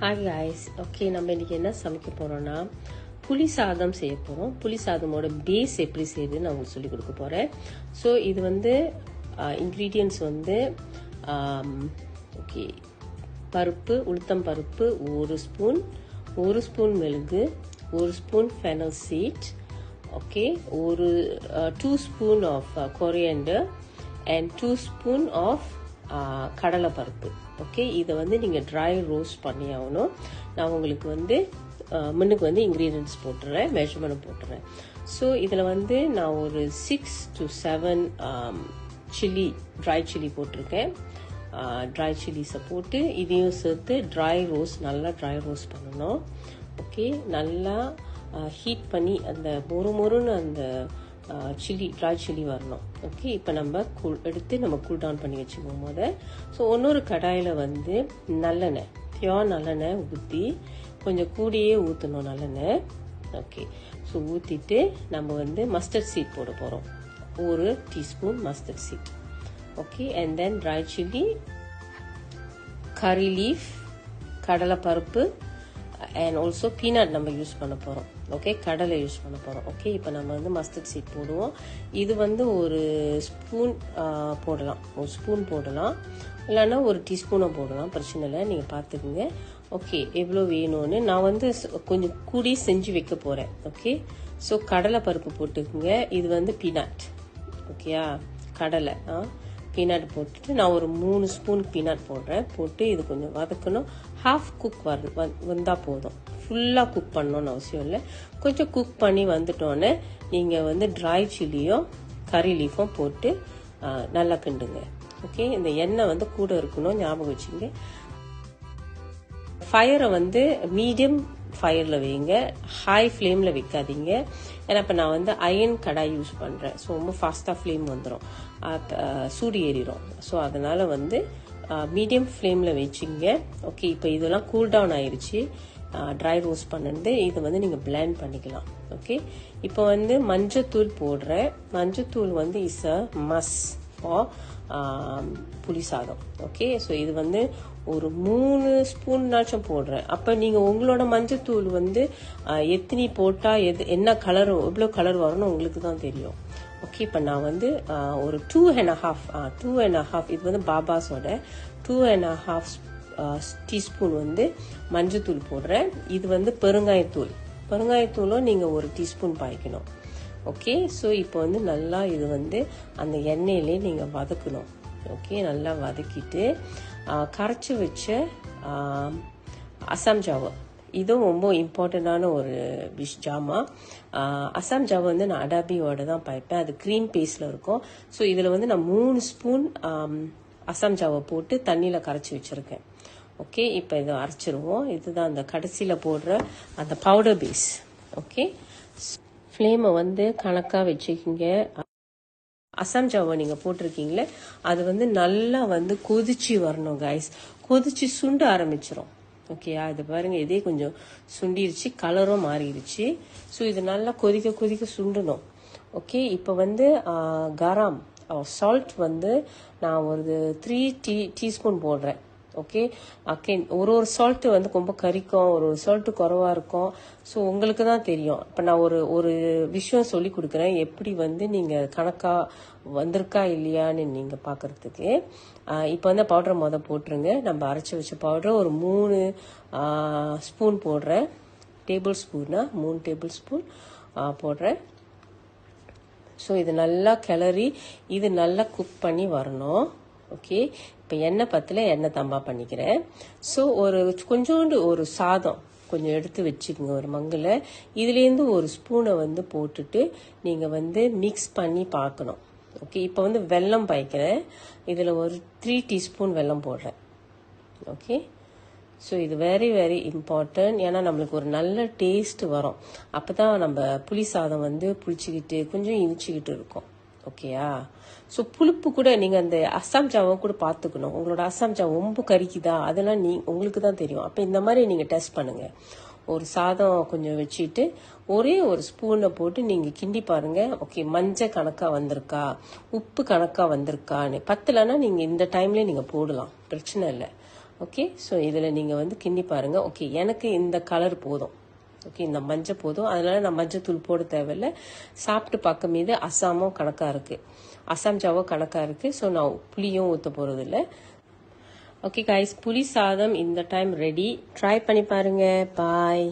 Hi guys. Okay, நம்ம இன்னைக்கு என்ன சமைக்க போறோம்னா புளி சாதம் செய்ய போறோம். புளி சாதமோட பேஸ் எப்படி செய்யுதுன்னு நான் உங்களுக்கு சொல்லிக் கொடுக்க போறேன். ஸோ இது வந்து இன்க்ரீடியன்ட்ஸ் வந்து ஓகே, பருப்பு, உளுத்தம் பருப்பு 1 ஸ்பூன் மிளகு, 1 spoon fennel seed, okay, 2 spoon of coriander and 2 spoon of கடலை பருப்பு. ஓகே, இதை வந்து நீங்கள் ட்ரை ரோஸ்ட் பண்ணி ஆகணும். நான் உங்களுக்கு வந்து முன்னுக்கு வந்து இன்க்ரீடியன்ட்ஸ் போட்டுறேன், மெஷர்மெண்ட் போட்டுறேன். ஸோ இதில் வந்து நான் ஒரு 6 to 7 சில்லி, ட்ரை சில்லி போட்டிருக்கேன். ட்ரை சில்லிஸை போட்டு இதையும் சேர்த்து நல்லா ட்ரை ரோஸ்ட் பண்ணணும். ஓகே, நல்லா ஹீட் பண்ணி அந்த மொறுன்னு அந்த ட்ரை சில்லி வரணும். ஓகே, இப்போ நம்ம எடுத்து கூல் டவுன் பண்ணி வச்சுக்குவோம் போது. ஸோ இன்னொரு கடாயில் வந்து நல்லெண்ணெய், பியோர் நல்லெண்ணெய் ஊற்றி கொஞ்சம் கூடியே ஊற்றணும் நல்லெண்ணெய். ஓகே, ஸோ ஊற்றிட்டு நம்ம வந்து மஸ்டர்ட் சீட் போட போகிறோம், 1 teaspoon mustard seed. Okay, and then dry chilli, curry leaf, கடலை பருப்பு அண்ட் ஆல்சோ பீனட் நம்ம யூஸ் பண்ண போகிறோம். ஓகே, கடலை யூஸ் பண்ண போகிறோம். ஓகே, இப்போ நம்ம வந்து மஸ்டர்ட் சீட் போடுவோம். இது வந்து ஒரு ஸ்பூன் போடலாம், இல்லைன்னா 1 டீஸ்பூனை போடலாம், பிரச்சனை இல்லை, நீங்கள் பார்த்துக்குங்க. ஓகே, எவ்வளோ வேணும்னு நான் வந்து கொஞ்சம் கூடி செஞ்சு வைக்க போகிறேன். ஓகே, ஸோ கடலை பருப்பு போட்டுக்குங்க. இது வந்து பீனட். ஓகேயா, கடலை பீனட் போட்டுட்டு நான் ஒரு 3 ஸ்பூன் பீனட் போடுறேன். போட்டு இது கொஞ்சம் வதக்கணும். ஹாஃப் குக் வந்தால் போதும், ஃபுல்லாக குக் பண்ணணும்னு அவசியம் இல்லை. கொஞ்சம் குக் பண்ணி வந்துட்டோன்னே நீங்கள் வந்து ட்ரை சில்லியும் கறி லீஃபும் போட்டு நல்லா கிண்டுங்க. ஓகே, இந்த எண்ணெய் வந்து கூட இருக்கணும், ஞாபகம் வச்சுங்க. ஃபயரை வந்து மீடியம் ஃபயரில் வைங்க, ஹை ஃப்ளேமில் வைக்காதீங்க. ஏன்னா இப்போ நான் வந்து அயன் கடாய் யூஸ் பண்ணுறேன். ஸோ ரொம்ப ஃபாஸ்ட்டாக ஃப்ளேம் வந்துடும், சூடு ஏறிடும். ஸோ அதனால் வந்து மீடியம் ஃப்ளேமில் வச்சுங்க. ஓகே, இப்போ இதெல்லாம் கூல் டவுன் ஆயிடுச்சு, ட்ரை ரோஸ்ட் பண்ணிட்டு இதை வந்து நீங்கள் பிளெண்ட் பண்ணிக்கலாம். ஓகே, இப்போ வந்து மஞ்சத்தூள் போடுறேன். மஞ்சத்தூள் வந்து இஸ் அ மஸ்ட் ஃபார் புளி சாதம். ஓகே, ஸோ இது வந்து ஒரு 3 ஸ்பூன்னாச்சும் போடுறேன். அப்போ நீங்கள் உங்களோட மஞ்சத்தூள் வந்து எத்தனை போட்டால் என்ன கலர், எவ்வளோ கலர் வரணும் உங்களுக்கு தான் தெரியும். ஓகே, இப்போ நான் வந்து ஒரு 2.5 இது வந்து பாபாஸோட 2.5 டீஸ்பூன் வந்து மஞ்சத்தூள் போடுறேன். இது வந்து பெருங்காயத்தூளும் நீங்கள் 1 டீஸ்பூன் பாய்க்கணும். ஓகே, ஸோ இப்போ வந்து நல்லா இது வந்து அந்த எண்ணெயிலே நீங்கள் வதக்கணும். ஓகே, நல்லா வதக்கிட்டு கரைச்சி வச்ச அசாம் ஜாவா, இதுவும் ரொம்ப இம்பார்ட்டண்டான ஒரு ஜாமா. அசாம் ஜாவா வந்து நான் அடாபியோட தான் பாய்ப்பேன், அது க்ரீன் பேஸ்ட்ல இருக்கும். ஸோ இதில் வந்து நான் 3 ஸ்பூன் அசாம் ஜாவா போட்டு தண்ணியில் கரைச்சி வச்சிருக்கேன். ஓகே, இப்போ இதை அரைச்சிருவோம். இதுதான் அந்த கடைசியில் போடுற அந்த பவுடர் பேஸ். ஓகே, ஃப்ளேமை வந்து கணக்காக வச்சுக்கிங்க. அசாம் ஜாவா நீங்கள் போட்டிருக்கீங்களே, அது வந்து நல்லா வந்து கொதிச்சு வரணும் கைஸ். கொதிச்சு சுண்ட ஆரம்பிச்சிடும். ஓகேயா, இது பாருங்க, இதே கொஞ்சம் சுண்டிருச்சு, கலரும் மாறிடுச்சு. ஸோ இது நல்லா கொதிக்க சுண்டணும். ஓகே, இப்போ வந்து கரம் சால்ட் வந்து நான் ஒரு 3 டீஸ்பூன் போடுறேன். ஓகே, ஒரு சால்ட்டு வந்து ரொம்ப கறிக்கும், ஒரு சால்ட்டு குறவா இருக்கும். ஸோ உங்களுக்கு தான் தெரியும். இப்போ நான் ஒரு விஷயம் சொல்லி கொடுக்குறேன், எப்படி வந்து நீங்கள் கணக்கா வந்திருக்கா இல்லையான்னு நீங்கள் பார்க்கறதுக்கு. இப்போ வந்து பவுடரை போட்டுருங்க. நம்ம அரைச்சி வச்ச பவுடர் ஒரு 3 ஸ்பூன் போடுறேன். 3 டேபிள் ஸ்பூன் போடுறேன். ஸோ இது நல்லா கிளறி இது நல்லா குக் பண்ணி வரணும். ஓகே, இப்போ எண்ணெய் பத்தில் எண்ணெய் தம்பா பண்ணிக்கிறேன். ஸோ கொஞ்சோண்டு ஒரு சாதம் கொஞ்சம் எடுத்து வச்சுக்கோங்க ஒரு மங்கில். இதுலேருந்து 1 ஸ்பூனை வந்து போட்டுட்டு நீங்கள் வந்து மிக்ஸ் பண்ணி பார்க்கணும். ஓகே, இப்போ வந்து வெல்லம் பாய்க்கிறேன். இதில் ஒரு 3 டீஸ்பூன் வெல்லம் போடுறேன். ஓகே, ஸோ இது வெரி வெரி இம்பார்ட்டன்ட். ஏன்னா நம்மளுக்கு ஒரு நல்ல டேஸ்ட் வரும். அப்போ தான் நம்ம புளி சாதம் வந்து புளிச்சிக்கிட்டு கொஞ்சம் இனிச்சிக்கிட்டு இருக்கும். ஓகேயா, ஸோ புளிப்பு கூட நீங்கள் அந்த அசாம் ஜாவை கூட பார்த்துக்கணும். உங்களோட அசாம் ஜாவை ரொம்ப கறிக்குதா, அதெல்லாம் உங்களுக்கு தான் தெரியும். அப்போ இந்த மாதிரி நீங்கள் டெஸ்ட் பண்ணுங்க. ஒரு சாதம் கொஞ்சம் வச்சுட்டு ஒரே 1 ஸ்பூனை போட்டு நீங்கள் கிண்டி பாருங்க. ஓகே, மஞ்சள் கணக்காக வந்திருக்கா, உப்பு கணக்காக வந்திருக்கான்னு. பத்தலைன்னா நீங்கள் இந்த டைம்லேயே நீங்கள் போடலாம், பிரச்சனை இல்லை. ஓகே, ஸோ இதில் நீங்கள் வந்து கிண்டி பாருங்கள். ஓகே, எனக்கு இந்த கலர் போதும். ஓகே, இந்த மஞ்சள் போதும். அதனால நான் மஞ்சள் தூள் போட தேவையில்லை. சாப்பிட்டு பார்க்க மீது அசாமும் கணக்காக இருக்குது, அசாம் ஜாவும் கணக்காக இருக்குது. ஸோ நான் புளியும் ஊற்ற போகிறது இல்லை. ஓகே கைஸ், புளி சாதம் இந்த டைம் ரெடி. ட்ரை பண்ணி பாருங்க. பாய்.